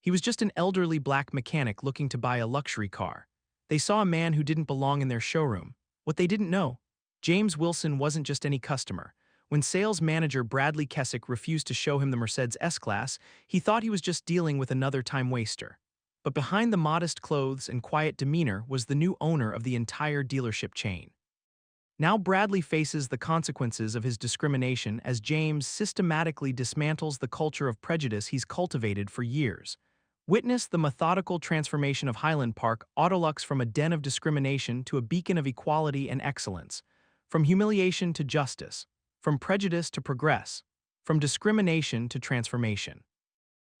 He was just an elderly black mechanic looking to buy a luxury car. They saw a man who didn't belong in their showroom. What they didn't know, James Wilson wasn't just any customer. When sales manager Bradley Keswick refused to show him the Mercedes S-Class, he thought he was just dealing with another time waster. But behind the modest clothes and quiet demeanor was the new owner of the entire dealership chain. Now Bradley faces the consequences of his discrimination as James systematically dismantles the culture of prejudice he's cultivated for years. Witness the methodical transformation of Highland Park AutoLux from a den of discrimination to a beacon of equality and excellence, from humiliation to justice, from prejudice to progress, from discrimination to transformation.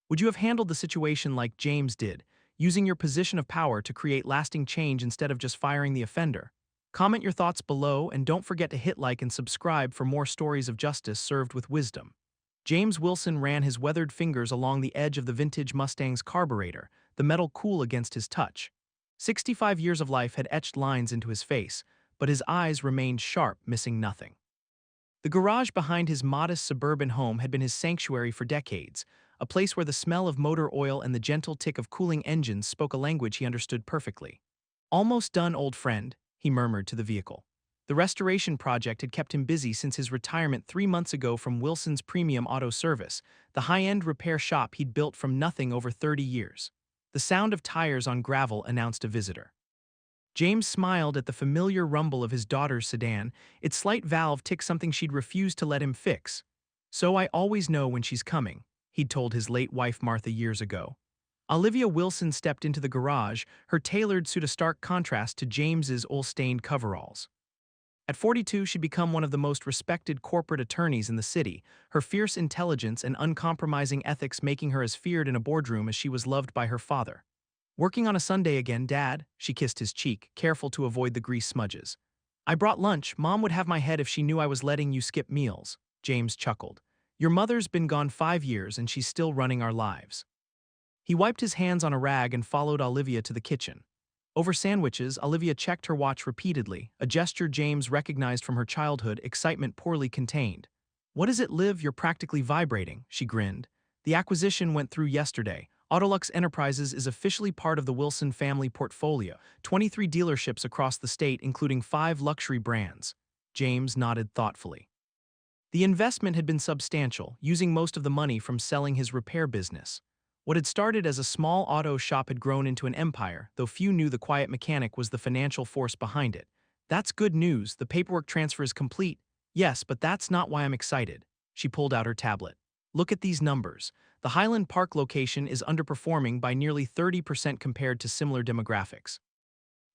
Would you have handled the situation like James did, using your position of power to create lasting change instead of just firing the offender? Comment your thoughts below and don't forget to hit like and subscribe for more stories of justice served with wisdom. James Wilson ran his weathered fingers along the edge of the vintage Mustang's carburetor, the metal cool against his touch. 65 years of life had etched lines into his face, but his eyes remained sharp, missing nothing. The garage behind his modest suburban home had been his sanctuary for decades, a place where the smell of motor oil and the gentle tick of cooling engines spoke a language he understood perfectly. "Almost done, old friend," he murmured to the vehicle. The restoration project had kept him busy since his retirement 3 months ago from Wilson's Premium Auto Service, the high-end repair shop he'd built from nothing over 30 years. The sound of tires on gravel announced a visitor. James smiled at the familiar rumble of his daughter's sedan, its slight valve ticked something she'd refused to let him fix. "So I always know when she's coming," he'd told his late wife Martha years ago. Olivia Wilson stepped into the garage, her tailored suit a stark contrast to James's oil-stained coveralls. At 42, she'd become one of the most respected corporate attorneys in the city, her fierce intelligence and uncompromising ethics making her as feared in a boardroom as she was loved by her father. "Working on a Sunday again, Dad?" She kissed his cheek, careful to avoid the grease smudges. "I brought lunch. Mom would have my head if she knew I was letting you skip meals." James chuckled. "Your mother's been gone 5 years and she's still running our lives." He wiped his hands on a rag and followed Olivia to the kitchen. Over sandwiches, Olivia checked her watch repeatedly, a gesture James recognized from her childhood, excitement poorly contained. "What is it, Liv? You're practically vibrating," she grinned. "The acquisition went through yesterday. AutoLux Enterprises is officially part of the Wilson family portfolio, 23 dealerships across the state including 5 luxury brands." James nodded thoughtfully. The investment had been substantial, using most of the money from selling his repair business. What had started as a small auto shop had grown into an empire, though few knew the quiet mechanic was the financial force behind it. "That's good news, the paperwork transfer is complete." "Yes, but that's not why I'm excited." She pulled out her tablet. "Look at these numbers. The Highland Park location is underperforming by nearly 30% compared to similar demographics.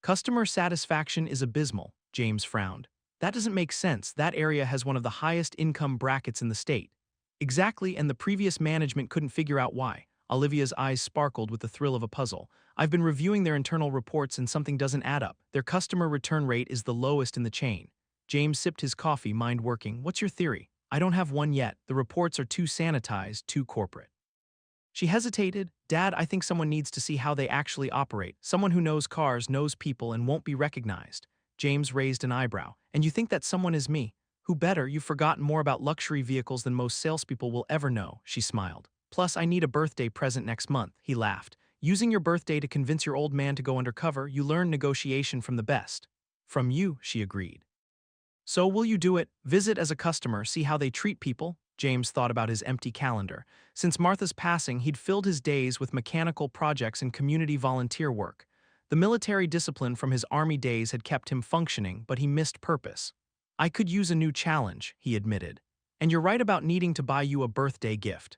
Customer satisfaction is abysmal." James frowned. "That doesn't make sense. That area has one of the highest income brackets in the state." "Exactly, and the previous management couldn't figure out why." Olivia's eyes sparkled with the thrill of a puzzle. "I've been reviewing their internal reports and something doesn't add up. Their customer return rate is the lowest in the chain." James sipped his coffee, mind working. "What's your theory?" "I don't have one yet. The reports are too sanitized, too corporate." She hesitated. "Dad, I think someone needs to see how they actually operate. Someone who knows cars, knows people, and won't be recognized." James raised an eyebrow. "And you think that someone is me?" "Who better? You've forgotten more about luxury vehicles than most salespeople will ever know," she smiled. "Plus, I need a birthday present next month," he laughed. "Using your birthday to convince your old man to go undercover, you learn negotiation from the best." "From you," she agreed. "So will you do it? Visit as a customer, see how they treat people?" James thought about his empty calendar. Since Martha's passing, he'd filled his days with mechanical projects and community volunteer work. The military discipline from his army days had kept him functioning, but he missed purpose. "I could use a new challenge," he admitted. "And you're right about needing to buy you a birthday gift."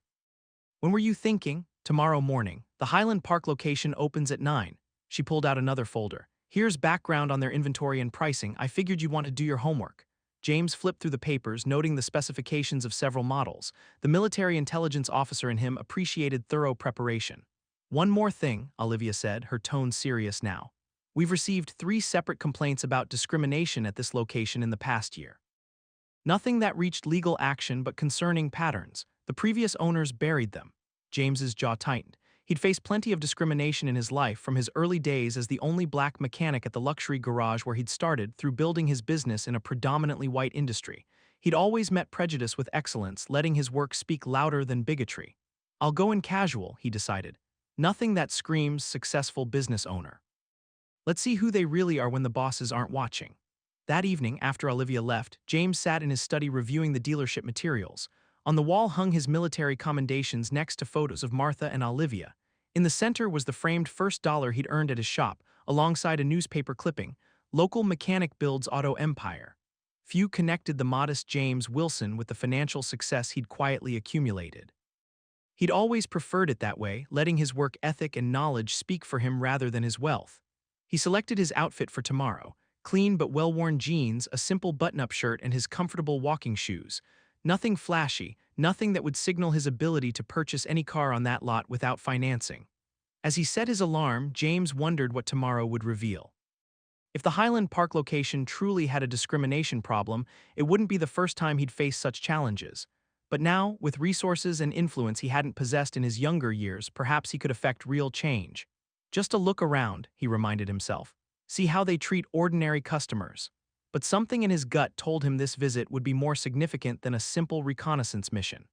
"When were you thinking?" "Tomorrow morning. The Highland Park location opens at 9. She pulled out another folder. "Here's background on their inventory and pricing. I figured you'd want to do your homework." James flipped through the papers, noting the specifications of several models. The military intelligence officer in him appreciated thorough preparation. "One more thing," Olivia said, her tone serious now. "We've received 3 separate complaints about discrimination at this location in the past year. Nothing that reached legal action but concerning patterns. The previous owners buried them." James's jaw tightened. He'd faced plenty of discrimination in his life, from his early days as the only black mechanic at the luxury garage where he'd started, through building his business in a predominantly white industry. He'd always met prejudice with excellence, letting his work speak louder than bigotry. "I'll go in casual," he decided. Nothing that screams successful business owner. Let's see who they really are when the bosses aren't watching. That evening, after Olivia left, James sat in his study reviewing the dealership materials. On the wall hung his military commendations next to photos of Martha and Olivia. In the center was the framed first dollar he'd earned at his shop, alongside a newspaper clipping, "Local mechanic builds auto empire." Few connected the modest James Wilson with the financial success he'd quietly accumulated. He'd always preferred it that way, letting his work ethic and knowledge speak for him rather than his wealth. He selected his outfit for tomorrow: clean but well-worn jeans, a simple button-up shirt, and his comfortable walking shoes. Nothing flashy, nothing that would signal his ability to purchase any car on that lot without financing. As he set his alarm, James wondered what tomorrow would reveal. If the Highland Park location truly had a discrimination problem, it wouldn't be the first time he'd faced such challenges. But now, with resources and influence he hadn't possessed in his younger years, perhaps he could effect real change. Just a look around, he reminded himself. See how they treat ordinary customers. But something in his gut told him this visit would be more significant than a simple reconnaissance mission.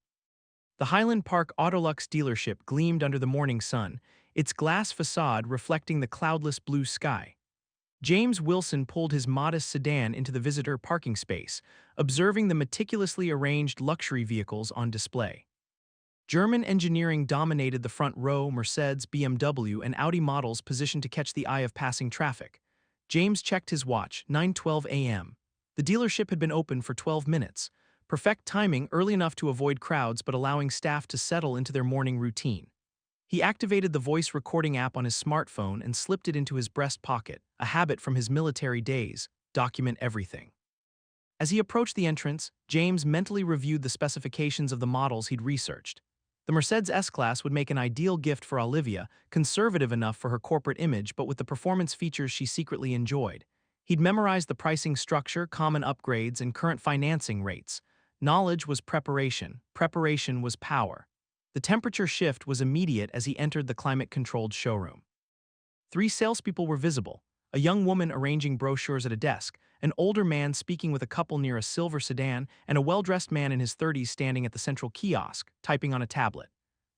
The Highland Park AutoLux dealership gleamed under the morning sun, its glass facade reflecting the cloudless blue sky. James Wilson pulled his modest sedan into the visitor parking space, observing the meticulously arranged luxury vehicles on display. German engineering dominated the front row: Mercedes, BMW, and Audi models positioned to catch the eye of passing traffic. James checked his watch, 9:12 a.m. The dealership had been open for 12 minutes. Perfect timing, early enough to avoid crowds but allowing staff to settle into their morning routine. He activated the voice recording app on his smartphone and slipped it into his breast pocket, a habit from his military days: document everything. As he approached the entrance, James mentally reviewed the specifications of the models he'd researched. The Mercedes S-Class would make an ideal gift for Olivia, conservative enough for her corporate image but with the performance features she secretly enjoyed. He'd memorized the pricing structure, common upgrades, and current financing rates. Knowledge was preparation. Preparation was power. The temperature shift was immediate as he entered the climate-controlled showroom. 3 salespeople were visible: a young woman arranging brochures at a desk, an older man speaking with a couple near a silver sedan, and a well-dressed man in his 30s standing at the central kiosk, typing on a tablet.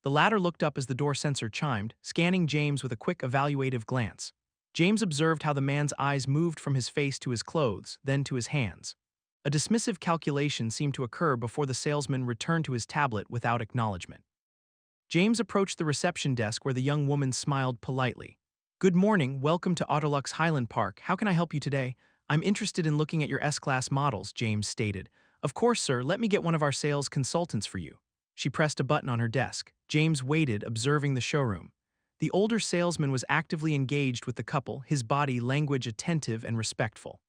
The latter looked up as the door sensor chimed, scanning James with a quick evaluative glance. James observed how the man's eyes moved from his face to his clothes, then to his hands. A dismissive calculation seemed to occur before the salesman returned to his tablet without acknowledgement. James approached the reception desk where the young woman smiled politely. "Good morning, welcome to AutoLux Highland Park. How can I help you today?" "I'm interested in looking at your S-Class models," James stated. "Of course, sir, let me get one of our sales consultants for you." She pressed a button on her desk. James waited, observing the showroom. The older salesman was actively engaged with the couple, his body language attentive and respectful.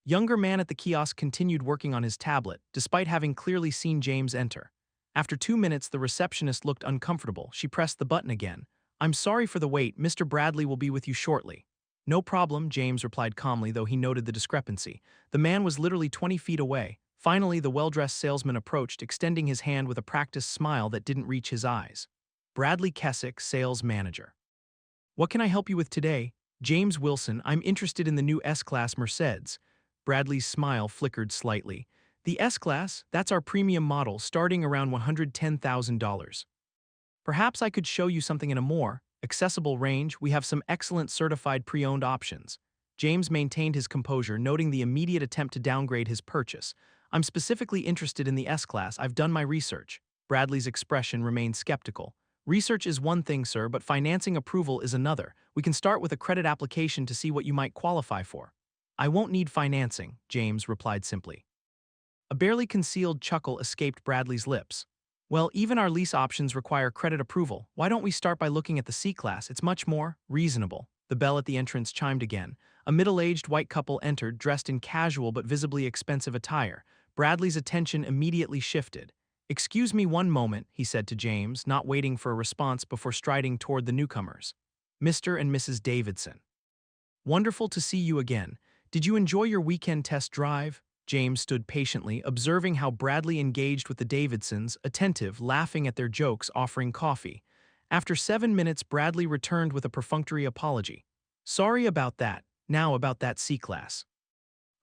Younger man at the kiosk continued working on his tablet, despite having clearly seen James enter. After 2 minutes, the receptionist looked uncomfortable. She pressed the button again. "I'm sorry for the wait. Mr. Bradley will be with you shortly." "No problem," James replied calmly, though he noted the discrepancy. The man was literally 20 feet away. Finally, the well-dressed salesman approached, extending his hand with a practiced smile that didn't reach his eyes. Bradley Keswick, sales manager. "What can I help you with today?" "James Wilson, I'm interested in the new S-Class Mercedes." Bradley's smile flickered slightly. "The S-Class? That's our premium model, starting around $110,000. Perhaps I could show you something in a more accessible range. We have some excellent certified pre-owned options." James maintained his composure, noting the immediate attempt to downgrade his purchase. "I'm specifically interested in the S-Class. I've done my research." Bradley's expression remained skeptical. "Research is one thing, sir, but financing approval is another. We can start with a credit application to see what you might qualify for." "I won't need financing," James replied simply. A barely concealed chuckle escaped Bradley's lips. "Well, even our lease options require credit approval. Why don't we start by looking at the C-Class? It's much more reasonable." The bell at the entrance chimed again. A middle-aged white couple entered, dressed in casual but visibly expensive attire. Bradley's attention immediately shifted. "Excuse me one moment," he said to James, not waiting for a response before striding toward the newcomers. "Mr. and Mrs. Davidson. Wonderful to see you again. Did you enjoy your weekend test drive?" James stood patiently, observing how Bradley engaged with the Davidsons, attentive, laughing at their jokes, offering coffee. After 7 minutes, Bradley returned with a perfunctory apology. "Sorry about that. Now about that C-Class."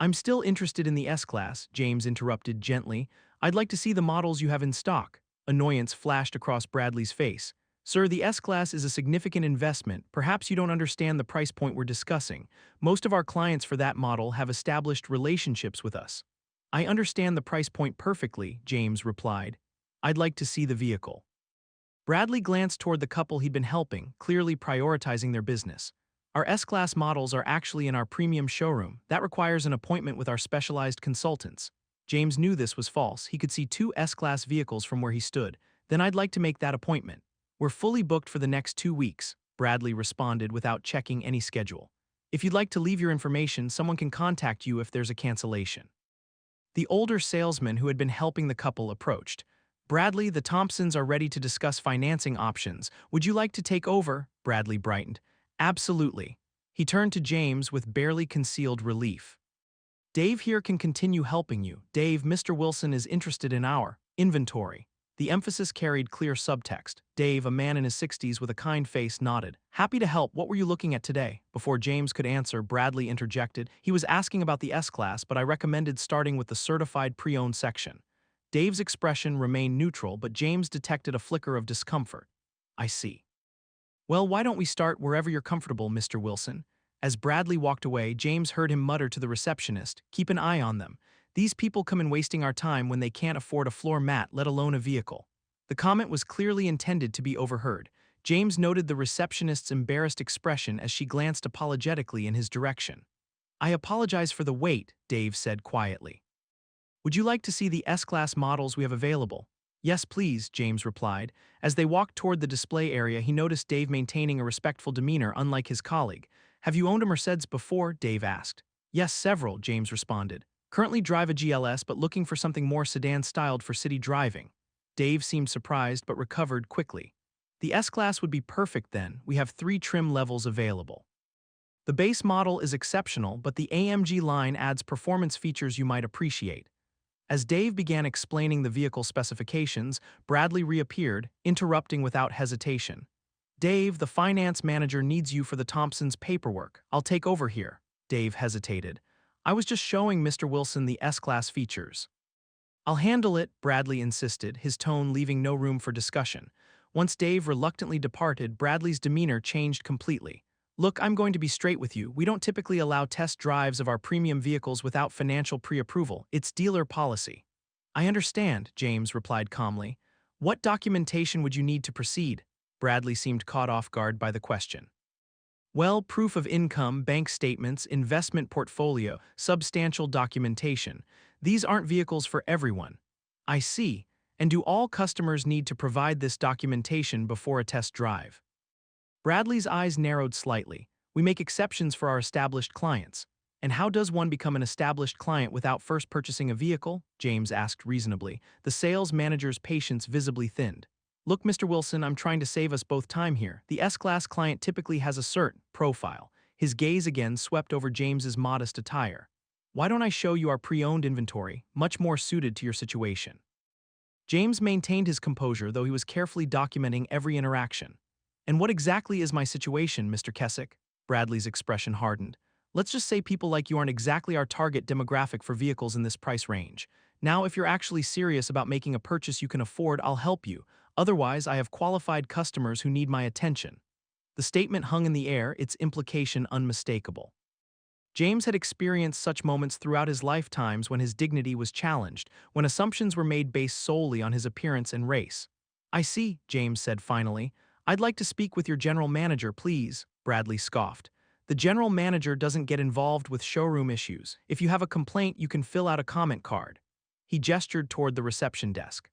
"I'm still interested in the S-Class," James interrupted gently. "I'd like to see the models you have in stock." Annoyance flashed across Bradley's face. Sir, the S-Class is a significant investment. Perhaps you don't understand the price point we're discussing. Most of our clients for that model have established relationships with us. I understand the price point perfectly, James replied. I'd like to see the vehicle. Bradley glanced toward the couple he'd been helping, clearly prioritizing their business. Our S-Class models are actually in our premium showroom. That requires an appointment with our specialized consultants. James knew this was false. He could see two S-Class vehicles from where he stood. Then I'd like to make that appointment. We're fully booked for the next 2 weeks, Bradley responded without checking any schedule. If you'd like to leave your information, someone can contact you if there's a cancellation. The older salesman who had been helping the couple approached. Bradley, the Thompsons are ready to discuss financing options. Would you like to take over? Bradley brightened. Absolutely. He turned to James with barely concealed relief. Dave here can continue helping you. Dave, Mr. Wilson is interested in our inventory. The emphasis carried clear subtext. Dave, a man in his 60s with a kind face, nodded. Happy to help. What were you looking at today? Before James could answer, Bradley interjected. He was asking about the S-Class, but I recommended starting with the certified pre-owned section. Dave's expression remained neutral, but James detected a flicker of discomfort. I see. Well, why don't we start wherever you're comfortable, Mr. Wilson? As Bradley walked away, James heard him mutter to the receptionist, keep an eye on them. These people come in wasting our time when they can't afford a floor mat, let alone a vehicle. The comment was clearly intended to be overheard. James noted the receptionist's embarrassed expression as she glanced apologetically in his direction. I apologize for the wait, Dave said quietly. Would you like to see the S-Class models we have available? Yes, please, James replied. As they walked toward the display area, he noticed Dave maintaining a respectful demeanor unlike his colleague. Have you owned a Mercedes before? Dave asked. Yes, several, James responded. Currently drive a GLS but looking for something more sedan-styled for city driving. Dave seemed surprised but recovered quickly. The S-Class would be perfect then. We have 3 trim levels available. The base model is exceptional, but the AMG line adds performance features you might appreciate. As Dave began explaining the vehicle specifications, Bradley reappeared, interrupting without hesitation. Dave, the finance manager needs you for the Thompsons' paperwork. I'll take over here. Dave hesitated. I was just showing Mr. Wilson the S-Class features. I'll handle it, Bradley insisted, his tone leaving no room for discussion. Once Dave reluctantly departed, Bradley's demeanor changed completely. Look, I'm going to be straight with you. We don't typically allow test drives of our premium vehicles without financial pre-approval. It's dealer policy. I understand, James replied calmly. What documentation would you need to proceed? Bradley seemed caught off guard by the question. Well, proof of income, bank statements, investment portfolio, substantial documentation. These aren't vehicles for everyone. I see. And do all customers need to provide this documentation before a test drive? Bradley's eyes narrowed slightly. We make exceptions for our established clients. And how does one become an established client without first purchasing a vehicle? James asked reasonably. The sales manager's patience visibly thinned. Look, Mr. Wilson, I'm trying to save us both time here. The S-Class client typically has a cert profile. His gaze again swept over James's modest attire. Why don't I show you our pre-owned inventory, much more suited to your situation? James maintained his composure, though he was carefully documenting every interaction. And what exactly is my situation, Mr. Keswick? Bradley's expression hardened. Let's just say people like you aren't exactly our target demographic for vehicles in this price range. Now, if you're actually serious about making a purchase you can afford, I'll help you. Otherwise, I have qualified customers who need my attention. The statement hung in the air, its implication unmistakable. James had experienced such moments throughout his lifetimes when his dignity was challenged, when assumptions were made based solely on his appearance and race. I see, James said finally. I'd like to speak with your general manager, please, Bradley scoffed. The general manager doesn't get involved with showroom issues. If you have a complaint, you can fill out a comment card. He gestured toward the reception desk.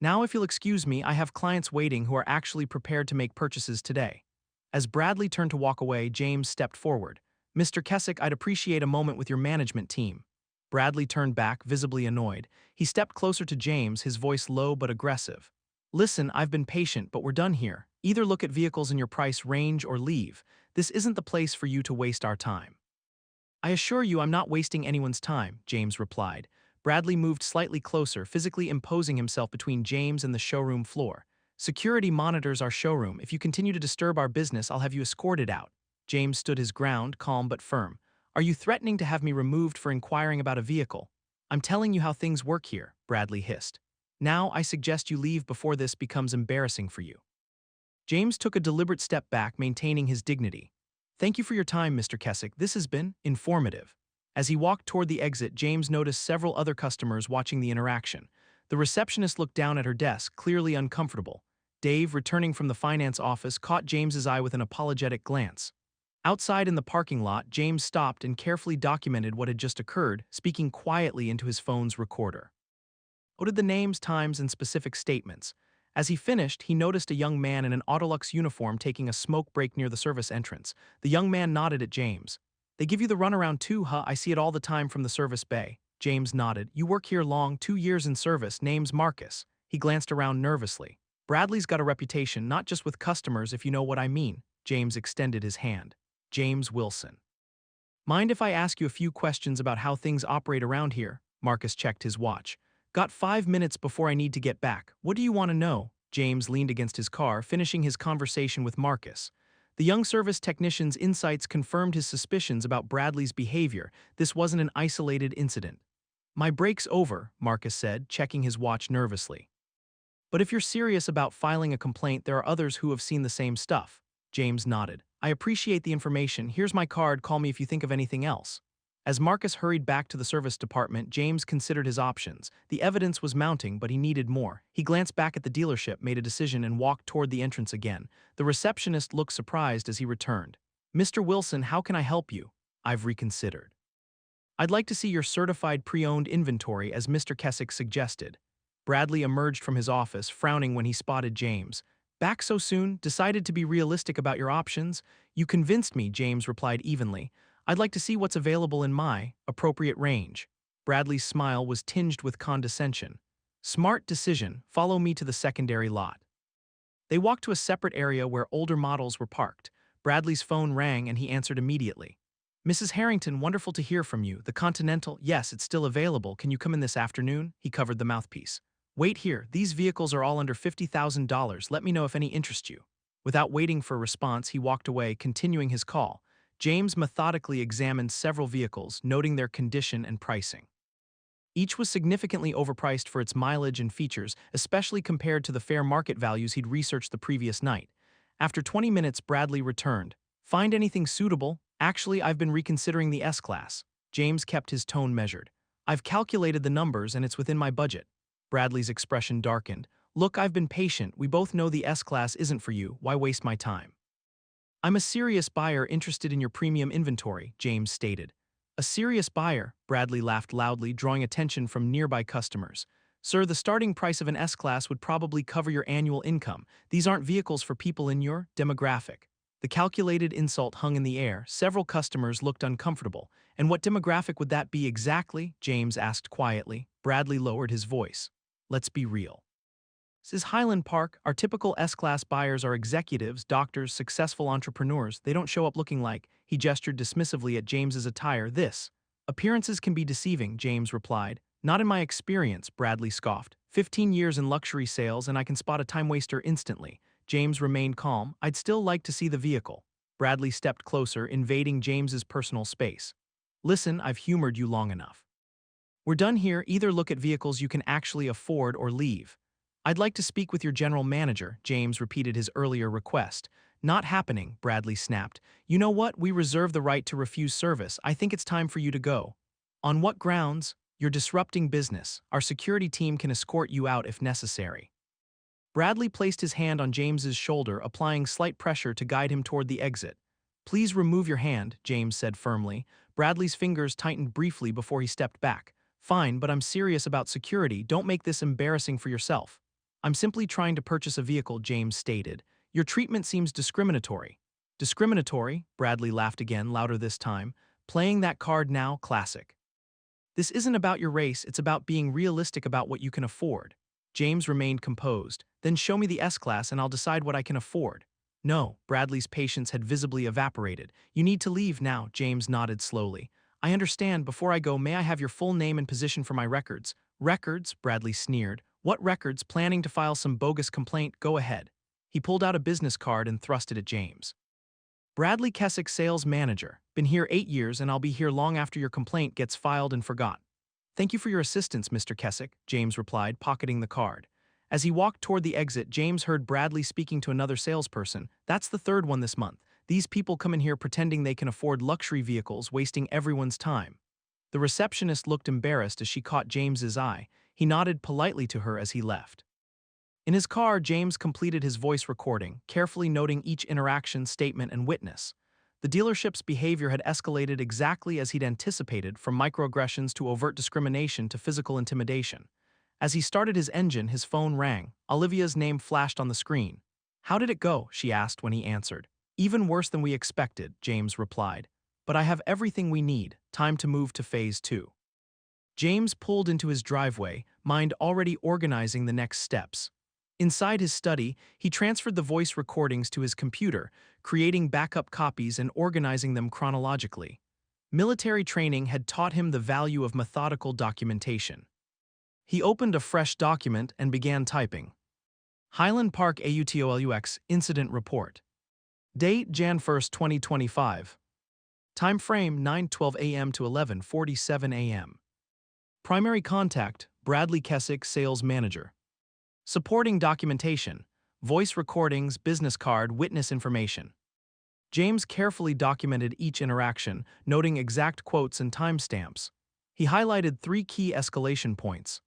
Now, if you'll excuse me, I have clients waiting who are actually prepared to make purchases today. As Bradley turned to walk away, James stepped forward. Mr. Keswick, I'd appreciate a moment with your management team. Bradley turned back, visibly annoyed. He stepped closer to James, his voice low but aggressive. Listen, I've been patient, but we're done here. Either look at vehicles in your price range or leave. This isn't the place for you to waste our time. I assure you I'm not wasting anyone's time, James replied. Bradley moved slightly closer, physically imposing himself between James and the showroom floor. Security monitors our showroom. If you continue to disturb our business, I'll have you escorted out. James stood his ground, calm but firm. Are you threatening to have me removed for inquiring about a vehicle? I'm telling you how things work here, Bradley hissed. Now I suggest you leave before this becomes embarrassing for you. James took a deliberate step back, maintaining his dignity. Thank you for your time, Mr. Keswick. This has been informative. As he walked toward the exit, James noticed several other customers watching the interaction. The receptionist looked down at her desk, clearly uncomfortable. Dave, returning from the finance office, caught James's eye with an apologetic glance. Outside in the parking lot, James stopped and carefully documented what had just occurred, speaking quietly into his phone's recorder. Noted the names, times, and specific statements. As he finished, he noticed a young man in an AutoLux uniform taking a smoke break near the service entrance. The young man nodded at James. They give you the runaround too, huh? I see it all the time from the service bay. James nodded. You work here long, 2 years in service, name's Marcus. He glanced around nervously. Bradley's got a reputation, not just with customers, if you know what I mean. James extended his hand. James Wilson. Mind if I ask you a few questions about how things operate around here? Marcus checked his watch. Got 5 minutes before I need to get back. What do you want to know? James leaned against his car, finishing his conversation with Marcus. The young service technician's insights confirmed his suspicions about Bradley's behavior. This wasn't an isolated incident. My break's over, Marcus said, checking his watch nervously. But if you're serious about filing a complaint, there are others who have seen the same stuff. James nodded. I appreciate the information. Here's my card. Call me if you think of anything else. As Marcus hurried back to the service department, James considered his options. The evidence was mounting, but he needed more. He glanced back at the dealership, made a decision, and walked toward the entrance again. The receptionist looked surprised as he returned. Mr. Wilson, how can I help you? I've reconsidered. I'd like to see your certified pre-owned inventory, as Mr. Keswick suggested. Bradley emerged from his office, frowning when he spotted James. Back so soon? Decided to be realistic about your options? You convinced me, James replied evenly. I'd like to see what's available in my appropriate range. Bradley's smile was tinged with condescension. Smart decision. Follow me to the secondary lot. They walked to a separate area where older models were parked. Bradley's phone rang and he answered immediately. Mrs. Harrington, wonderful to hear from you. The Continental, yes, it's still available. Can you come in this afternoon? He covered the mouthpiece. Wait here. These vehicles are all under $50,000. Let me know if any interest you. Without waiting for a response, he walked away, continuing his call. James methodically examined several vehicles, noting their condition and pricing. Each was significantly overpriced for its mileage and features, especially compared to the fair market values he'd researched the previous night. After 20 minutes, Bradley returned. Find anything suitable? Actually, I've been reconsidering the S-Class. James kept his tone measured. I've calculated the numbers and it's within my budget. Bradley's expression darkened. Look, I've been patient. We both know the S-Class isn't for you. Why waste my time? I'm a serious buyer interested in your premium inventory, James stated. A serious buyer, Bradley laughed loudly, drawing attention from nearby customers. Sir, the starting price of an S-Class would probably cover your annual income. These aren't vehicles for people in your demographic. The calculated insult hung in the air. Several customers looked uncomfortable. And what demographic would that be exactly? James asked quietly. Bradley lowered his voice. Let's be real. This is Highland Park. Our typical S-Class buyers are executives, doctors, successful entrepreneurs. They don't show up looking like, he gestured dismissively at James's attire, this. Appearances can be deceiving, James replied. Not in my experience, Bradley scoffed. 15 years in luxury sales and I can spot a time waster instantly. James remained calm. I'd still like to see the vehicle. Bradley stepped closer, invading James's personal space. Listen, I've humored you long enough. We're done here. Either look at vehicles you can actually afford or leave. I'd like to speak with your general manager, James repeated his earlier request. Not happening, Bradley snapped. You know what? We reserve the right to refuse service. I think it's time for you to go. On what grounds? You're disrupting business. Our security team can escort you out if necessary. Bradley placed his hand on James's shoulder, applying slight pressure to guide him toward the exit. Please remove your hand, James said firmly. Bradley's fingers tightened briefly before he stepped back. Fine, but I'm serious about security. Don't make this embarrassing for yourself. I'm simply trying to purchase a vehicle, James stated. Your treatment seems discriminatory. Discriminatory? Bradley laughed again, louder this time. Playing that card now, classic. This isn't about your race, it's about being realistic about what you can afford. James remained composed. Then show me the S-Class and I'll decide what I can afford. No, Bradley's patience had visibly evaporated. You need to leave now, James nodded slowly. I understand. Before I go, may I have your full name and position for my records? Records? Bradley sneered. What records? Planning to file some bogus complaint? Go ahead. He pulled out a business card and thrust it at James. Bradley Keswick, sales manager. Been here 8 years and I'll be here long after your complaint gets filed and forgot. Thank you for your assistance, Mr. Keswick, James replied, pocketing the card. As he walked toward the exit, James heard Bradley speaking to another salesperson. "That's the third one this month. These people come in here pretending they can afford luxury vehicles, wasting everyone's time." The receptionist looked embarrassed as she caught James's eye. He nodded politely to her as he left. In his car, James completed his voice recording, carefully noting each interaction, statement, and witness. The dealership's behavior had escalated exactly as he'd anticipated, from microaggressions to overt discrimination to physical intimidation. As he started his engine, his phone rang. Olivia's name flashed on the screen. "How did it go?" she asked when he answered. "Even worse than we expected," James replied. "But I have everything we need. Time to move to phase 2. James pulled into his driveway, mind already organizing the next steps. Inside his study, he transferred the voice recordings to his computer, creating backup copies and organizing them chronologically. Military training had taught him the value of methodical documentation. He opened a fresh document and began typing. Highland Park AutoLux Incident Report. Date Jan 1st, 2025. Time frame 9:12 a.m. to 11:47 a.m. Primary contact, Bradley Keswick, Sales Manager. Supporting documentation, voice recordings, business card, witness information. James carefully documented each interaction, noting exact quotes and timestamps. He highlighted 3 key escalation points.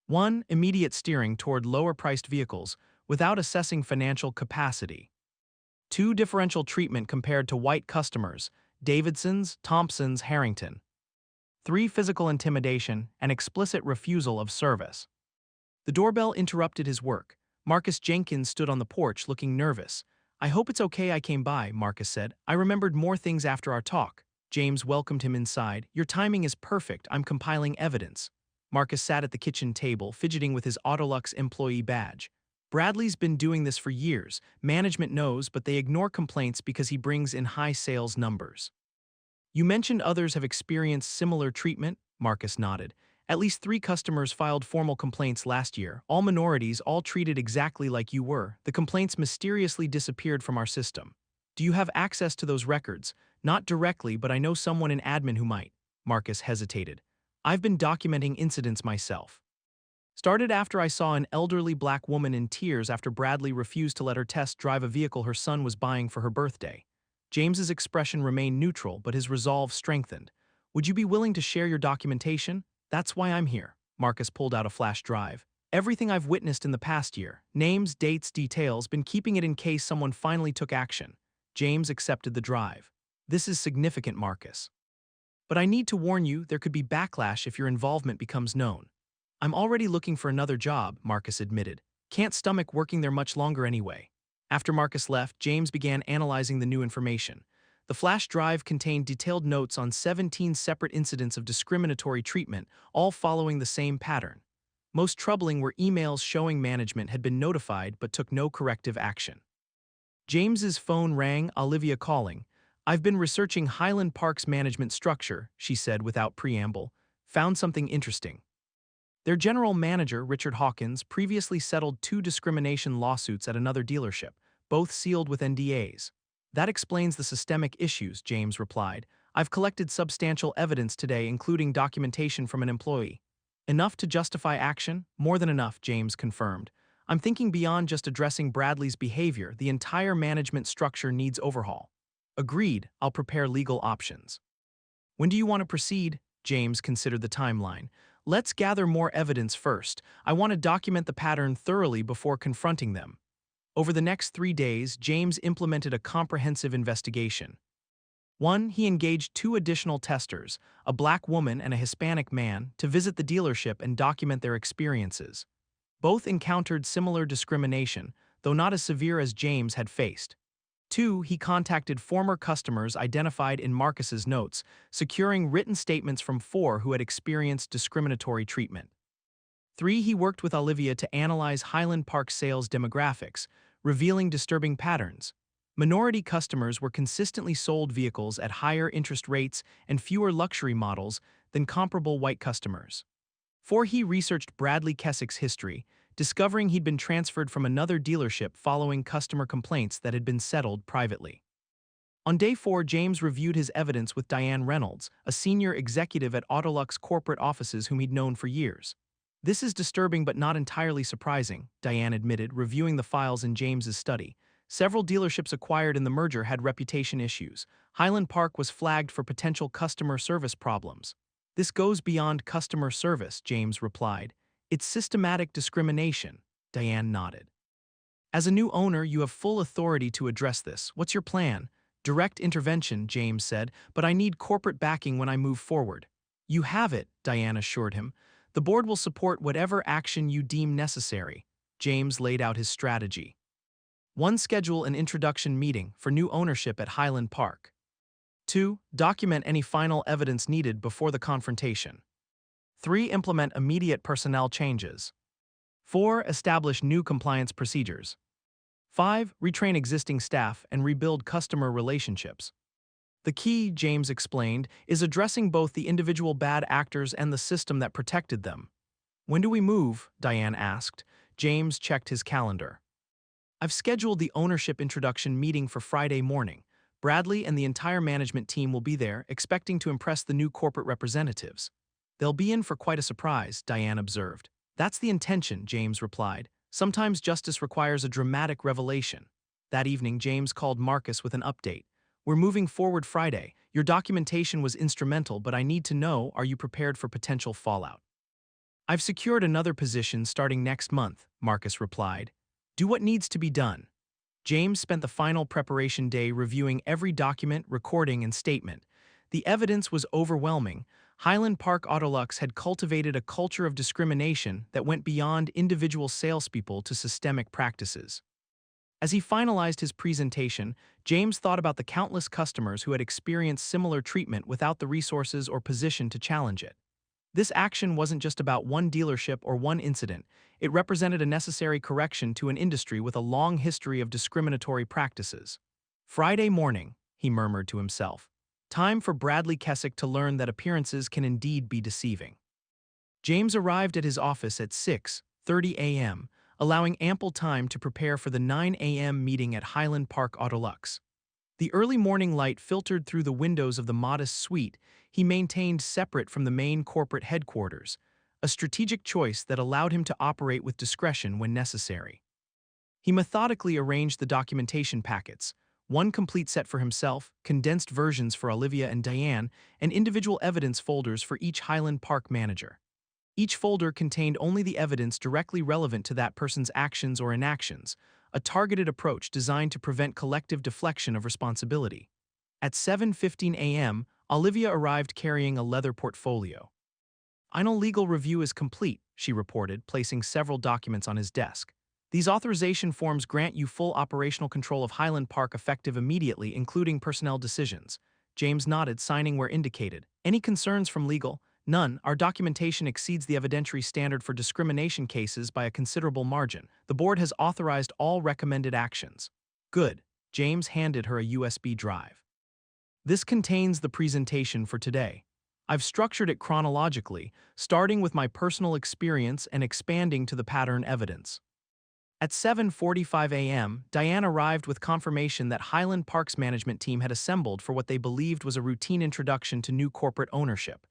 1. Immediate steering toward lower-priced vehicles without assessing financial capacity. 2. Differential treatment compared to white customers, Davidson's, Thompson's, Harrington. 3. Physical intimidation and explicit refusal of service. The doorbell interrupted his work. Marcus Jenkins stood on the porch looking nervous. "I hope it's okay I came by," Marcus said. "I remembered more things after our talk." James welcomed him inside. "Your timing is perfect. I'm compiling evidence." Marcus sat at the kitchen table, fidgeting with his AutoLux employee badge. "Bradley's been doing this for years. Management knows, but they ignore complaints because he brings in high sales numbers." "You mentioned others have experienced similar treatment?" Marcus nodded. "At least 3 customers filed formal complaints last year, all minorities, all treated exactly like you were. The complaints mysteriously disappeared from our system. Do you have access to those records?" "Not directly, but I know someone in admin who might." Marcus hesitated. "I've been documenting incidents myself. Started after I saw an elderly black woman in tears after Bradley refused to let her test drive a vehicle her son was buying for her birthday." James's expression remained neutral, but his resolve strengthened. "Would you be willing to share your documentation?" "That's why I'm here." Marcus pulled out a flash drive. "Everything I've witnessed in the past year. Names, dates, details, been keeping it in case someone finally took action." James accepted the drive. "This is significant, Marcus. But I need to warn you, there could be backlash if your involvement becomes known." "I'm already looking for another job," Marcus admitted. "Can't stomach working there much longer anyway." After Marcus left, James began analyzing the new information. The flash drive contained detailed notes on 17 separate incidents of discriminatory treatment, all following the same pattern. Most troubling were emails showing management had been notified but took no corrective action. James's phone rang, Olivia calling. "I've been researching Highland Park's management structure," she said without preamble. "Found something interesting. Their general manager, Richard Hawkins, previously settled 2 discrimination lawsuits at another dealership, both sealed with NDAs. That explains the systemic issues," James replied. "I've collected substantial evidence today, including documentation from an employee." "Enough to justify action?" "More than enough," James confirmed. "I'm thinking beyond just addressing Bradley's behavior. The entire management structure needs overhaul." "Agreed. I'll prepare legal options." "When do you want to proceed?" James considered the timeline. "Let's gather more evidence first. I want to document the pattern thoroughly before confronting them." Over the next 3 days, James implemented a comprehensive investigation. 1. He engaged 2 additional testers, a black woman and a Hispanic man, to visit the dealership and document their experiences. Both encountered similar discrimination, though not as severe as James had faced. 2. He contacted former customers identified in Marcus's notes, securing written statements from 4 who had experienced discriminatory treatment. 3. He worked with Olivia to analyze Highland Park sales demographics, revealing disturbing patterns. Minority customers were consistently sold vehicles at higher interest rates and fewer luxury models than comparable white customers. 4. He researched Bradley Keswick's history, discovering he'd been transferred from another dealership following customer complaints that had been settled privately. On day 4, James reviewed his evidence with Diane Reynolds, a senior executive at AutoLux corporate offices whom he'd known for years. This is disturbing but not entirely surprising, Diane admitted, reviewing the files in James's study. Several dealerships acquired in the merger had reputation issues. Highland Park was flagged for potential customer service problems. This goes beyond customer service, James replied. It's systematic discrimination, Diane nodded. As a new owner, you have full authority to address this. What's your plan? Direct intervention, James said, but I need corporate backing when I move forward. You have it, Diane assured him. The board will support whatever action you deem necessary. James laid out his strategy. 1. Schedule an introduction meeting for new ownership at Highland Park. 2. Document any final evidence needed before the confrontation. 3. Implement immediate personnel changes. 4. Establish new compliance procedures. 5. Retrain existing staff and rebuild customer relationships. The key, James explained, is addressing both the individual bad actors and the system that protected them. When do we move? Diane asked. James checked his calendar. I've scheduled the ownership introduction meeting for Friday morning. Bradley and the entire management team will be there, expecting to impress the new corporate representatives. They'll be in for quite a surprise, Diane observed. That's the intention, James replied. Sometimes justice requires a dramatic revelation. That evening, James called Marcus with an update. We're moving forward Friday. Your documentation was instrumental, but I need to know, are you prepared for potential fallout? I've secured another position starting next month, Marcus replied. Do what needs to be done. James spent the final preparation day reviewing every document, recording, and statement. The evidence was overwhelming. Highland Park AutoLux had cultivated a culture of discrimination that went beyond individual salespeople to systemic practices. As he finalized his presentation, James thought about the countless customers who had experienced similar treatment without the resources or position to challenge it. This action wasn't just about one dealership or one incident. It represented a necessary correction to an industry with a long history of discriminatory practices. Friday morning, he murmured to himself. Time for Bradley Keswick to learn that appearances can indeed be deceiving. James arrived at his office at 6:30 a.m., allowing ample time to prepare for the 9 a.m. meeting at Highland Park AutoLux. The early morning light filtered through the windows of the modest suite he maintained separate from the main corporate headquarters, a strategic choice that allowed him to operate with discretion when necessary. He methodically arranged the documentation packets, one complete set for himself, condensed versions for Olivia and Diane, and individual evidence folders for each Highland Park manager. Each folder contained only the evidence directly relevant to that person's actions or inactions, a targeted approach designed to prevent collective deflection of responsibility. At 7:15 a.m., Olivia arrived carrying a leather portfolio. Final legal review is complete, she reported, placing several documents on his desk. These authorization forms grant you full operational control of Highland Park effective immediately, including personnel decisions. James nodded, signing where indicated. Any concerns from legal? None. Our documentation exceeds the evidentiary standard for discrimination cases by a considerable margin. The board has authorized all recommended actions. Good. James handed her a USB drive. This contains the presentation for today. I've structured it chronologically, starting with my personal experience and expanding to the pattern evidence. At 7:45 a.m., Diane arrived with confirmation that Highland Park's management team had assembled for what they believed was a routine introduction to new corporate ownership.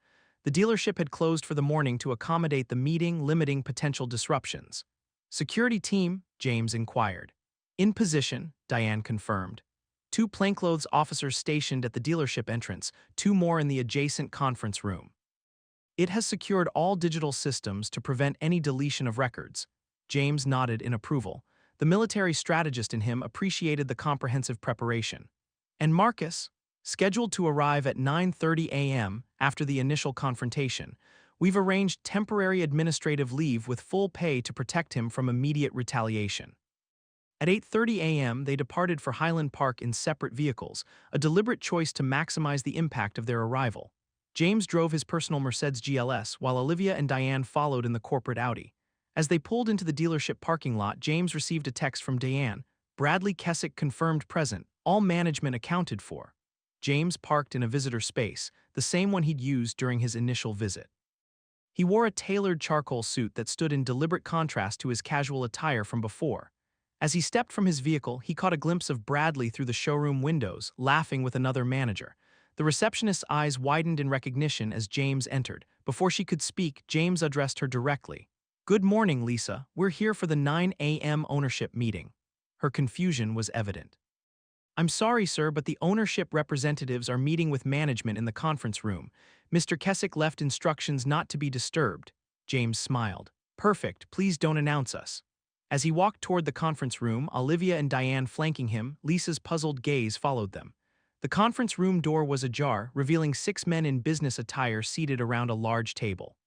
The dealership had closed for the morning to accommodate the meeting, limiting potential disruptions. Security team, James inquired. In position, Diane confirmed. 2 plainclothes officers stationed at the dealership entrance, 2 more in the adjacent conference room. It has secured all digital systems to prevent any deletion of records. James nodded in approval. The military strategist in him appreciated the comprehensive preparation. And Marcus, scheduled to arrive at 9:30 a.m. after the initial confrontation, we've arranged temporary administrative leave with full pay to protect him from immediate retaliation. At 8:30 a.m., they departed for Highland Park in separate vehicles, a deliberate choice to maximize the impact of their arrival. James drove his personal Mercedes GLS, while Olivia and Diane followed in the corporate Audi. As they pulled into the dealership parking lot, James received a text from Diane. Bradley Keswick confirmed present, all management accounted for. James parked in a visitor space, the same one he'd used during his initial visit. He wore a tailored charcoal suit that stood in deliberate contrast to his casual attire from before. As he stepped from his vehicle, he caught a glimpse of Bradley through the showroom windows, laughing with another manager. The receptionist's eyes widened in recognition as James entered. Before she could speak, James addressed her directly. Good morning, Lisa. We're here for the 9 a.m. ownership meeting. Her confusion was evident. I'm sorry, sir, but the ownership representatives are meeting with management in the conference room. Mr. Keswick left instructions not to be disturbed. James smiled. Perfect, please don't announce us. As he walked toward the conference room, Olivia and Diane flanking him, Lisa's puzzled gaze followed them. The conference room door was ajar, revealing 6 men in business attire seated around a large table.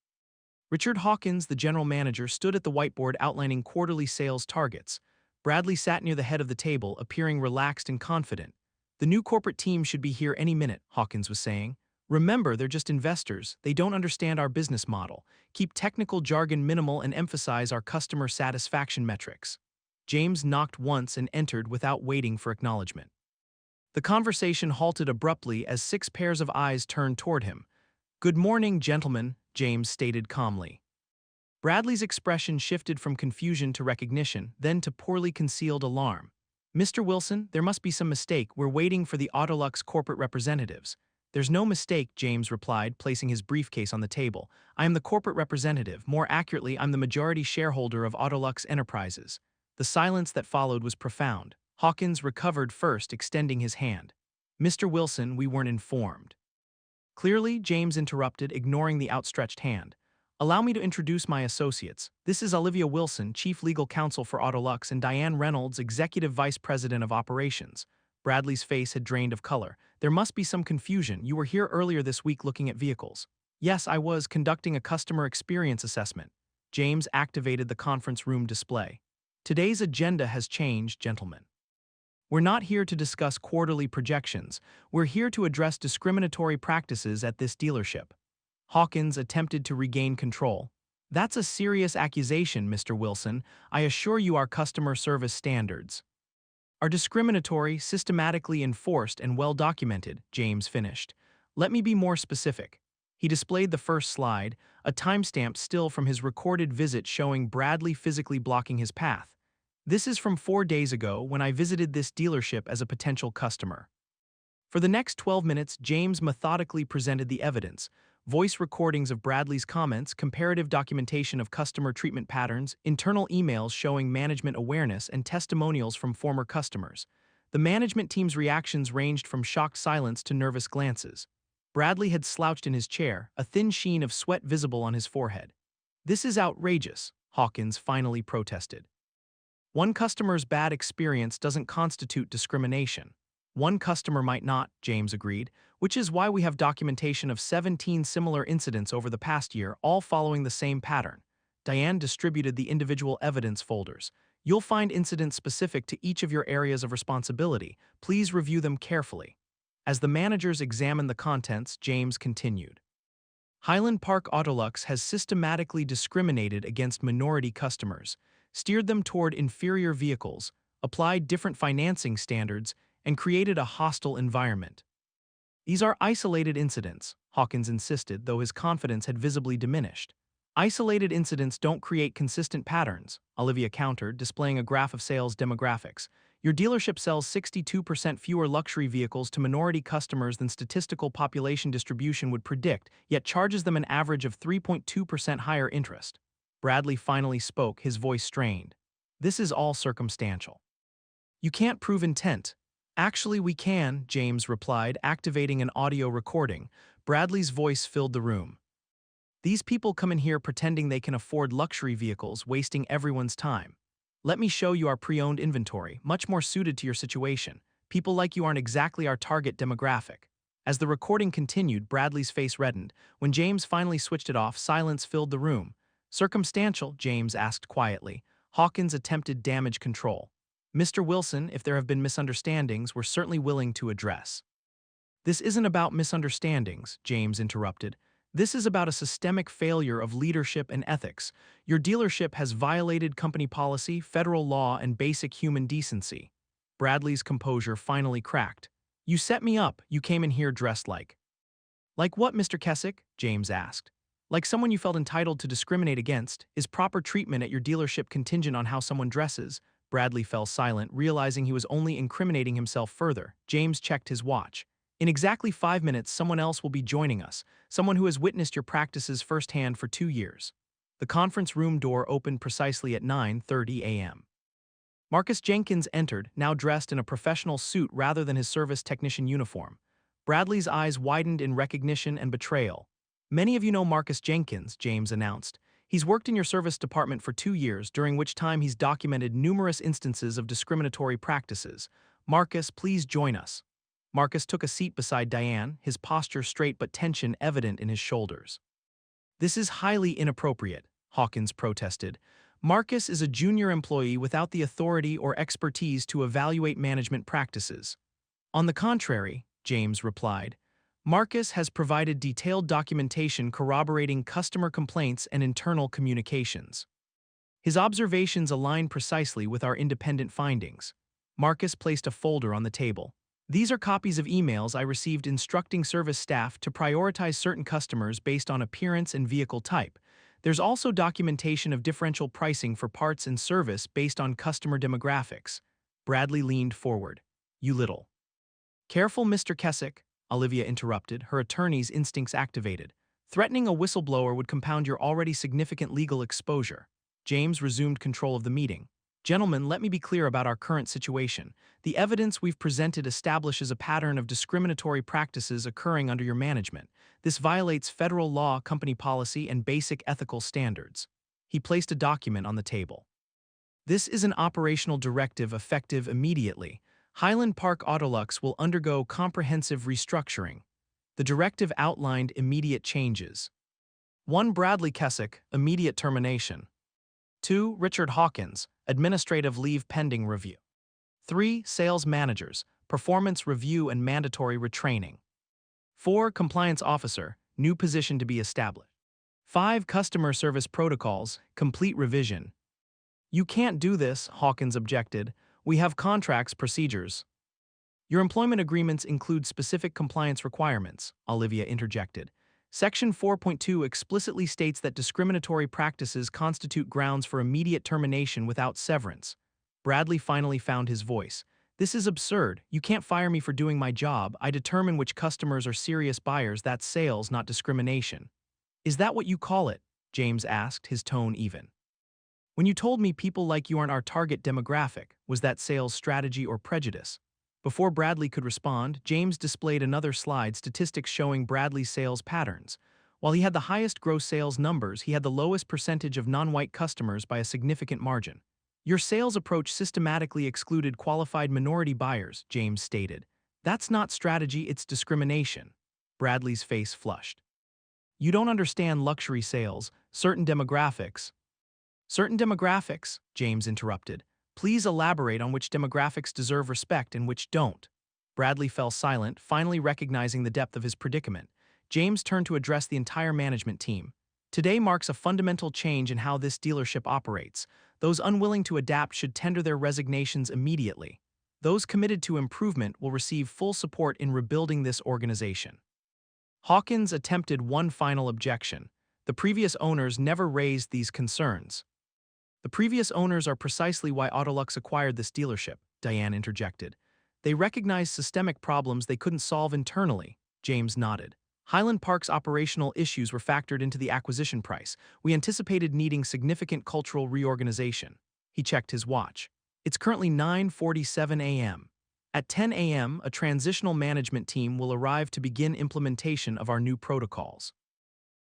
Richard Hawkins, the general manager, stood at the whiteboard outlining quarterly sales targets. Bradley sat near the head of the table, appearing relaxed and confident. The new corporate team should be here any minute, Hawkins was saying. Remember, they're just investors. They don't understand our business model. Keep technical jargon minimal and emphasize our customer satisfaction metrics. James knocked once and entered without waiting for acknowledgement. The conversation halted abruptly as 6 pairs of eyes turned toward him. Good morning, gentlemen, James stated calmly. Bradley's expression shifted from confusion to recognition, then to poorly concealed alarm. Mr. Wilson, there must be some mistake. We're waiting for the AutoLux corporate representatives. There's no mistake, James replied, placing his briefcase on the table. I am the corporate representative. More accurately, I'm the majority shareholder of AutoLux Enterprises. The silence that followed was profound. Hawkins recovered first, extending his hand. Mr. Wilson, we weren't informed. Clearly, James interrupted, ignoring the outstretched hand. Allow me to introduce my associates. This is Olivia Wilson, Chief Legal Counsel for AutoLux, and Diane Reynolds, Executive Vice President of Operations. Bradley's face had drained of color. There must be some confusion. You were here earlier this week looking at vehicles. Yes, I was conducting a customer experience assessment. James activated the conference room display. Today's agenda has changed, gentlemen. We're not here to discuss quarterly projections. We're here to address discriminatory practices at this dealership. Hawkins attempted to regain control. That's a serious accusation, Mr. Wilson. I assure you our customer service standards are discriminatory, systematically enforced, and well documented, James finished. Let me be more specific. He displayed the first slide, a timestamp still from his recorded visit showing Bradley physically blocking his path. This is from 4 days ago when I visited this dealership as a potential customer. For the next 12 minutes, James methodically presented the evidence: voice recordings of Bradley's comments, comparative documentation of customer treatment patterns, internal emails showing management awareness, and testimonials from former customers. The management team's reactions ranged from shocked silence to nervous glances. Bradley had slouched in his chair, a thin sheen of sweat visible on his forehead. This is outrageous, Hawkins finally protested. One customer's bad experience doesn't constitute discrimination. One customer might not, James agreed, which is why we have documentation of 17 similar incidents over the past year, all following the same pattern. Diane distributed the individual evidence folders. You'll find incidents specific to each of your areas of responsibility. Please review them carefully. As the managers examined the contents, James continued. Highland Park AutoLux has systematically discriminated against minority customers, steered them toward inferior vehicles, applied different financing standards, and created a hostile environment. These are isolated incidents, Hawkins insisted, though his confidence had visibly diminished. Isolated incidents don't create consistent patterns, Olivia countered, displaying a graph of sales demographics. Your dealership sells 62% fewer luxury vehicles to minority customers than statistical population distribution would predict, yet charges them an average of 3.2% higher interest. Bradley finally spoke, his voice strained. This is all circumstantial. You can't prove intent. Actually, we can, James replied, activating an audio recording. Bradley's voice filled the room. These people come in here pretending they can afford luxury vehicles, wasting everyone's time. Let me show you our pre-owned inventory, much more suited to your situation. People like you aren't exactly our target demographic. As the recording continued, Bradley's face reddened. When James finally switched it off, silence filled the room. Circumstantial, James asked quietly. Hawkins attempted damage control. Mr. Wilson, if there have been misunderstandings, we're certainly willing to address. This isn't about misunderstandings, James interrupted. This is about a systemic failure of leadership and ethics. Your dealership has violated company policy, federal law, and basic human decency. Bradley's composure finally cracked. You set me up. You came in here dressed like. Like what, Mr. Keswick? James asked. Like someone you felt entitled to discriminate against. Is proper treatment at your dealership contingent on how someone dresses? Bradley fell silent, realizing he was only incriminating himself further. James checked his watch. In exactly 5 minutes, someone else will be joining us, someone who has witnessed your practices firsthand for 2 years. The conference room door opened precisely at 9:30 a.m. Marcus Jenkins entered, now dressed in a professional suit rather than his service technician uniform. Bradley's eyes widened in recognition and betrayal. "Many of you know Marcus Jenkins," James announced. "He's worked in your service department for 2 years, during which time he's documented numerous instances of discriminatory practices. Marcus, please join us." Marcus took a seat beside Diane, his posture straight but tension evident in his shoulders. "This is highly inappropriate," Hawkins protested. "Marcus is a junior employee without the authority or expertise to evaluate management practices." "On the contrary," James replied, "Marcus has provided detailed documentation corroborating customer complaints and internal communications. His observations align precisely with our independent findings." Marcus placed a folder on the table. "These are copies of emails I received instructing service staff to prioritize certain customers based on appearance and vehicle type. There's also documentation of differential pricing for parts and service based on customer demographics." Bradley leaned forward. "You little." "Careful, Mr. Keswick," Olivia interrupted, her attorney's instincts activated. "Threatening a whistleblower would compound your already significant legal exposure." James resumed control of the meeting. "Gentlemen, let me be clear about our current situation. The evidence we've presented establishes a pattern of discriminatory practices occurring under your management. This violates federal law, company policy, and basic ethical standards." He placed a document on the table. "This is an operational directive effective immediately. Highland Park AutoLux will undergo comprehensive restructuring." The directive outlined immediate changes. 1. Bradley Keswick, immediate termination. 2. Richard Hawkins, administrative leave pending review. 3. Sales managers, performance review and mandatory retraining. 4. Compliance officer, new position to be established. 5. Customer service protocols, complete revision. "You can't do this," Hawkins objected. "We have contracts, procedures." "Your employment agreements include specific compliance requirements," Olivia interjected. "Section 4.2 explicitly states that discriminatory practices constitute grounds for immediate termination without severance." Bradley finally found his voice. "This is absurd. You can't fire me for doing my job. I determine which customers are serious buyers. That's sales, not discrimination." "Is that what you call it?" James asked, his tone even. "When you told me people like you aren't our target demographic, was that sales strategy or prejudice?" Before Bradley could respond, James displayed another slide, statistics showing Bradley's sales patterns. While he had the highest gross sales numbers, he had the lowest percentage of non-white customers by a significant margin. "Your sales approach systematically excluded qualified minority buyers," James stated. "That's not strategy, it's discrimination." Bradley's face flushed. "You don't understand luxury sales, certain demographics." "Certain demographics," James interrupted. "Please elaborate on which demographics deserve respect and which don't." Bradley fell silent, finally recognizing the depth of his predicament. James turned to address the entire management team. "Today marks a fundamental change in how this dealership operates. Those unwilling to adapt should tender their resignations immediately. Those committed to improvement will receive full support in rebuilding this organization." Hawkins attempted one final objection. "The previous owners never raised these concerns." "The previous owners are precisely why AutoLux acquired this dealership," Diane interjected. "They recognized systemic problems they couldn't solve internally." James nodded. "Highland Park's operational issues were factored into the acquisition price. We anticipated needing significant cultural reorganization." He checked his watch. "It's currently 9:47 a.m. At 10 a.m., a transitional management team will arrive to begin implementation of our new protocols.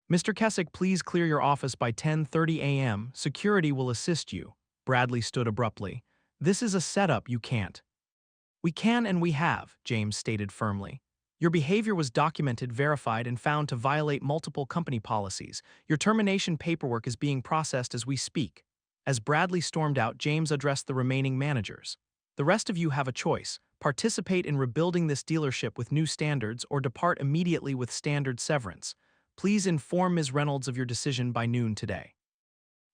Mr. Keswick, please clear your office by 10:30 a.m. Security will assist you." Bradley stood abruptly. "This is a setup, you can't." "We can and we have," James stated firmly. "Your behavior was documented, verified, and found to violate multiple company policies. Your termination paperwork is being processed as we speak." As Bradley stormed out, James addressed the remaining managers. "The rest of you have a choice. Participate in rebuilding this dealership with new standards or depart immediately with standard severance. Please inform Ms. Reynolds of your decision by noon today."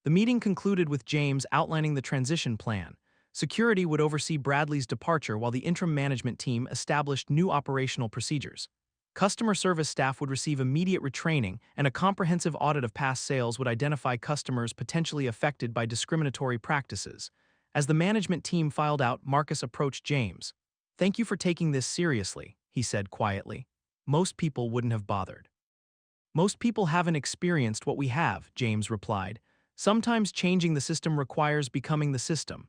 The meeting concluded with James outlining the transition plan. Security would oversee Bradley's departure while the interim management team established new operational procedures. Customer service staff would receive immediate retraining, and a comprehensive audit of past sales would identify customers potentially affected by discriminatory practices. As the management team filed out, Marcus approached James. "Thank you for taking this seriously," he said quietly. "Most people wouldn't have bothered." "Most people haven't experienced what we have," James replied. Sometimes changing the system requires becoming the system.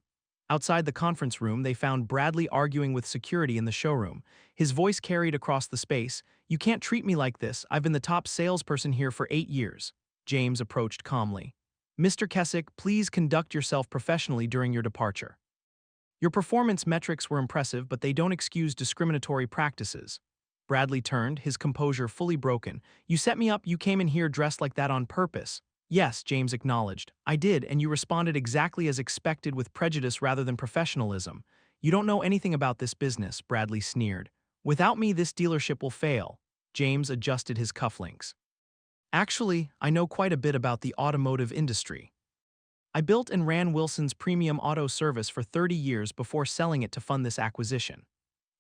Outside the conference room, they found Bradley arguing with security in the showroom. His voice carried across the space. "You can't treat me like this. I've been the top salesperson here for 8 years." James approached calmly. "Mr. Keswick, please conduct yourself professionally during your departure. Your performance metrics were impressive, but they don't excuse discriminatory practices." Bradley turned, his composure fully broken. "You set me up. You came in here dressed like that on purpose." "Yes," James acknowledged. "I did, and you responded exactly as expected, with prejudice rather than professionalism." "You don't know anything about this business," Bradley sneered. "Without me, this dealership will fail." James adjusted his cufflinks. "Actually, I know quite a bit about the automotive industry. I built and ran Wilson's premium auto service for 30 years before selling it to fund this acquisition."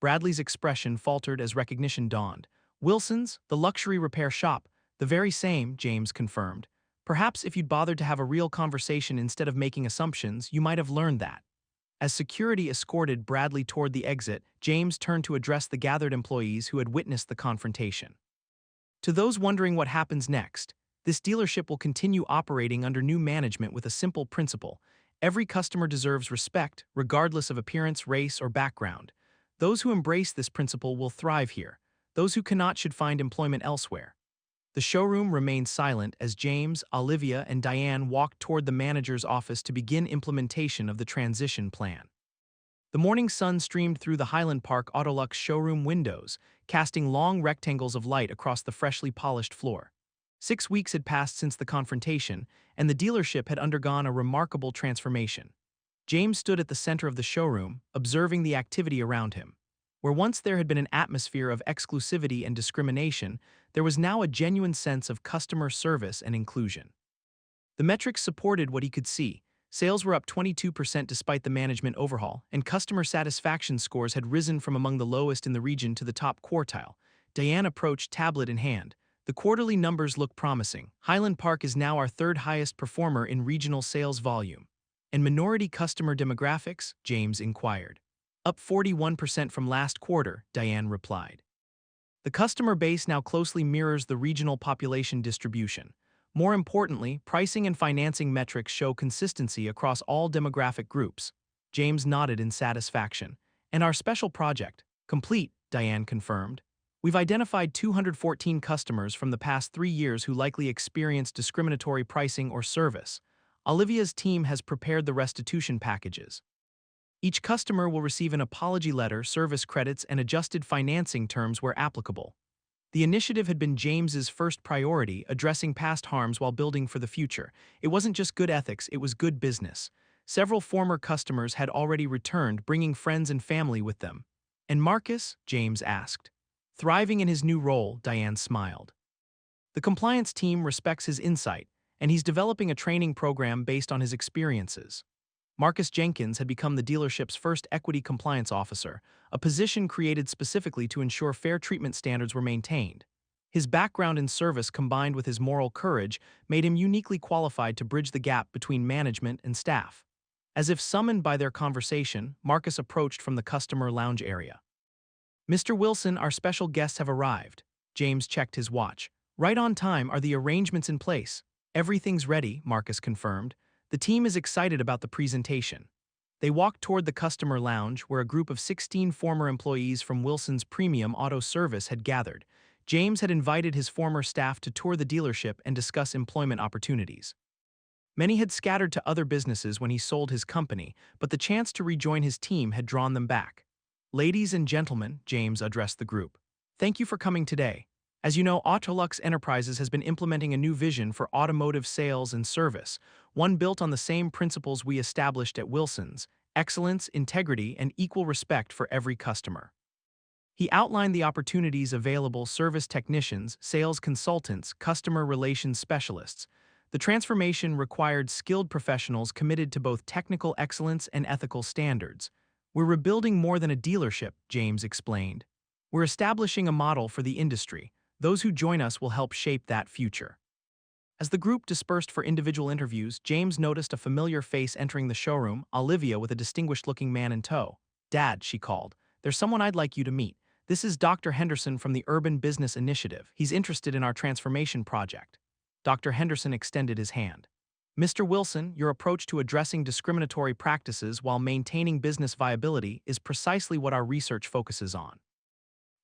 Bradley's expression faltered as recognition dawned. "Wilson's, the luxury repair shop, the very same," James confirmed. "Perhaps if you'd bothered to have a real conversation instead of making assumptions, you might have learned that." As security escorted Bradley toward the exit, James turned to address the gathered employees who had witnessed the confrontation. "To those wondering what happens next, this dealership will continue operating under new management with a simple principle: every customer deserves respect, regardless of appearance, race, or background. Those who embrace this principle will thrive here. Those who cannot should find employment elsewhere." The showroom remained silent as James, Olivia, and Diane walked toward the manager's office to begin implementation of the transition plan. The morning sun streamed through the Highland Park AutoLux showroom windows, casting long rectangles of light across the freshly polished floor. 6 weeks had passed since the confrontation, and the dealership had undergone a remarkable transformation. James stood at the center of the showroom, observing the activity around him. Where once there had been an atmosphere of exclusivity and discrimination, there was now a genuine sense of customer service and inclusion. The metrics supported what he could see. Sales were up 22% despite the management overhaul, and customer satisfaction scores had risen from among the lowest in the region to the top quartile. Diane approached, tablet in hand. "The quarterly numbers look promising. Highland Park is now our third highest performer in regional sales volume." "And minority customer demographics?" James inquired. "Up 41% from last quarter," Diane replied. "The customer base now closely mirrors the regional population distribution. More importantly, pricing and financing metrics show consistency across all demographic groups." James nodded in satisfaction. "And our special project, complete," Diane confirmed. "We've identified 214 customers from the past 3 years who likely experienced discriminatory pricing or service. Olivia's team has prepared the restitution packages. Each customer will receive an apology letter, service credits, and adjusted financing terms where applicable." The initiative had been James's first priority, addressing past harms while building for the future. It wasn't just good ethics, it was good business. Several former customers had already returned, bringing friends and family with them. "And Marcus?" James asked. "Thriving in his new role," Diane smiled. "The compliance team respects his insight, and he's developing a training program based on his experiences." Marcus Jenkins had become the dealership's first equity compliance officer, a position created specifically to ensure fair treatment standards were maintained. His background in service combined with his moral courage made him uniquely qualified to bridge the gap between management and staff. As if summoned by their conversation, Marcus approached from the customer lounge area. "Mr. Wilson, our special guests have arrived." James checked his watch. "Right on time. Are the arrangements in place?" "Everything's ready," Marcus confirmed. "The team is excited about the presentation." They walked toward the customer lounge, where a group of 16 former employees from Wilson's premium auto service had gathered. James had invited his former staff to tour the dealership and discuss employment opportunities. Many had scattered to other businesses when he sold his company, but the chance to rejoin his team had drawn them back. "Ladies and gentlemen," James addressed the group, "thank you for coming today. As you know, AutoLux Enterprises has been implementing a new vision for automotive sales and service, one built on the same principles we established at Wilson's: excellence, integrity, and equal respect for every customer." He outlined the opportunities available: service technicians, sales consultants, customer relations specialists. The transformation required skilled professionals committed to both technical excellence and ethical standards. "We're rebuilding more than a dealership," James explained. "We're establishing a model for the industry. Those who join us will help shape that future." As the group dispersed for individual interviews, James noticed a familiar face entering the showroom, Olivia with a distinguished-looking man in tow. "Dad," she called, "there's someone I'd like you to meet. This is Dr. Henderson from the Urban Business Initiative. He's interested in our transformation project." Dr. Henderson extended his hand. Mr. Wilson, your approach to addressing discriminatory practices while maintaining business viability is precisely what our research focuses on.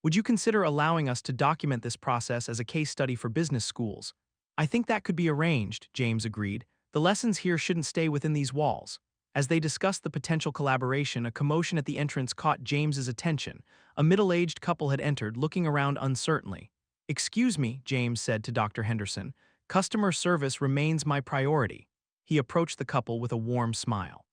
Would you consider allowing us to document this process as a case study for business schools? I think that could be arranged, James agreed. The lessons here shouldn't stay within these walls. As they discussed the potential collaboration, a commotion at the entrance caught James's attention. A middle-aged couple had entered, looking around uncertainly. "Excuse me," James said to Dr. Henderson. "Customer service remains my priority." He approached the couple with a warm smile.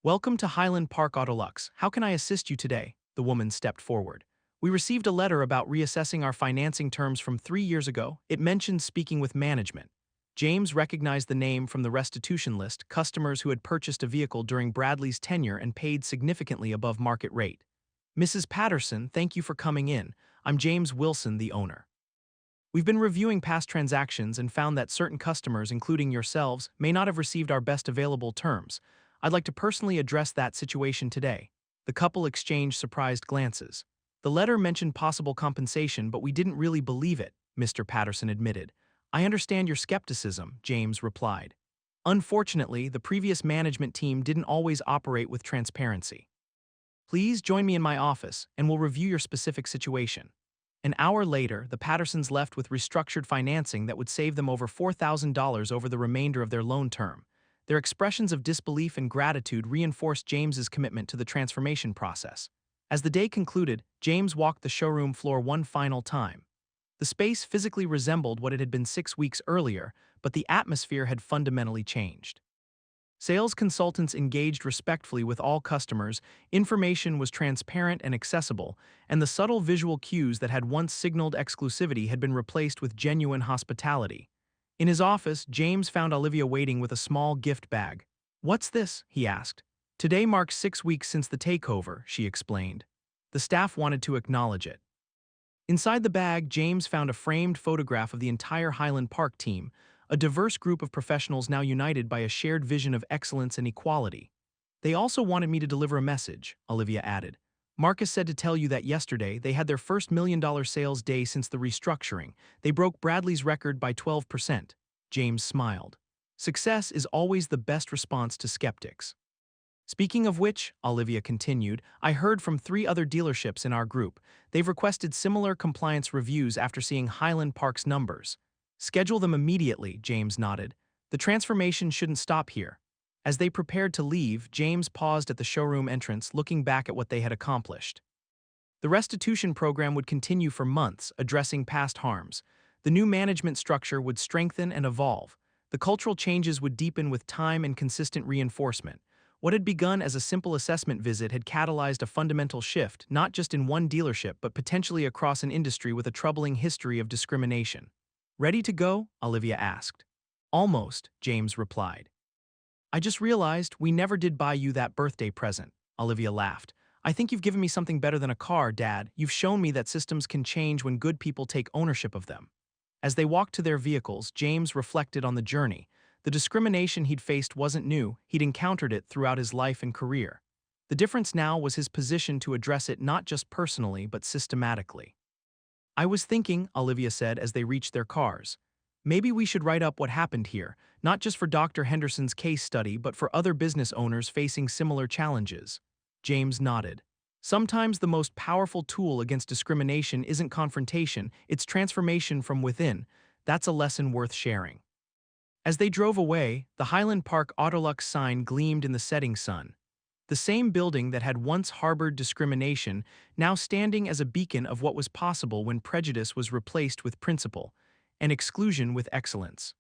"Welcome to Highland Park AutoLux. How can I assist you today?" The woman stepped forward. "We received a letter about reassessing our financing terms from 3 years ago. It mentioned speaking with management." James recognized the name from the restitution list, customers who had purchased a vehicle during Bradley's tenure and paid significantly above market rate. "Mrs. Patterson, thank you for coming in. I'm James Wilson, the owner. We've been reviewing past transactions and found that certain customers, including yourselves, may not have received our best available terms. I'd like to personally address that situation today." The couple exchanged surprised glances. "The letter mentioned possible compensation, but we didn't really believe it," Mr. Patterson admitted. "I understand your skepticism," James replied. "Unfortunately, the previous management team didn't always operate with transparency. Please join me in my office, and we'll review your specific situation." An hour later, the Pattersons left with restructured financing that would save them over $4,000 over the remainder of their loan term. Their expressions of disbelief and gratitude reinforced James's commitment to the transformation process. As the day concluded, James walked the showroom floor one final time. The space physically resembled what it had been 6 weeks earlier, but the atmosphere had fundamentally changed. Sales consultants engaged respectfully with all customers, information was transparent and accessible, and the subtle visual cues that had once signaled exclusivity had been replaced with genuine hospitality. In his office, James found Olivia waiting with a small gift bag. "What's this?" he asked. "Today marks 6 weeks since the takeover," she explained. The staff wanted to acknowledge it. Inside the bag, James found a framed photograph of the entire Highland Park team, a diverse group of professionals now united by a shared vision of excellence and equality. "They also wanted me to deliver a message," Olivia added. "Marcus said to tell you that yesterday they had their first $1 million sales day since the restructuring. They broke Bradley's record by 12%. James smiled. "Success is always the best response to skeptics." "Speaking of which," Olivia continued, "I heard from 3 other dealerships in our group. They've requested similar compliance reviews after seeing Highland Park's numbers." "Schedule them immediately," James nodded. "The transformation shouldn't stop here." As they prepared to leave, James paused at the showroom entrance, looking back at what they had accomplished. The restitution program would continue for months, addressing past harms. The new management structure would strengthen and evolve. The cultural changes would deepen with time and consistent reinforcement. What had begun as a simple assessment visit had catalyzed a fundamental shift, not just in one dealership but potentially across an industry with a troubling history of discrimination. "Ready to go?" Olivia asked. "Almost," James replied. "I just realized we never did buy you that birthday present," Olivia laughed. "I think you've given me something better than a car, Dad. You've shown me that systems can change when good people take ownership of them." As they walked to their vehicles, James reflected on the journey. The discrimination he'd faced wasn't new, he'd encountered it throughout his life and career. The difference now was his position to address it not just personally but systematically. "I was thinking," Olivia said as they reached their cars, "maybe we should write up what happened here, not just for Dr. Henderson's case study but for other business owners facing similar challenges." James nodded. "Sometimes the most powerful tool against discrimination isn't confrontation, it's transformation from within. That's a lesson worth sharing." As they drove away, the Highland Park AutoLux sign gleamed in the setting sun. The same building that had once harbored discrimination, now standing as a beacon of what was possible when prejudice was replaced with principle, and exclusion with excellence.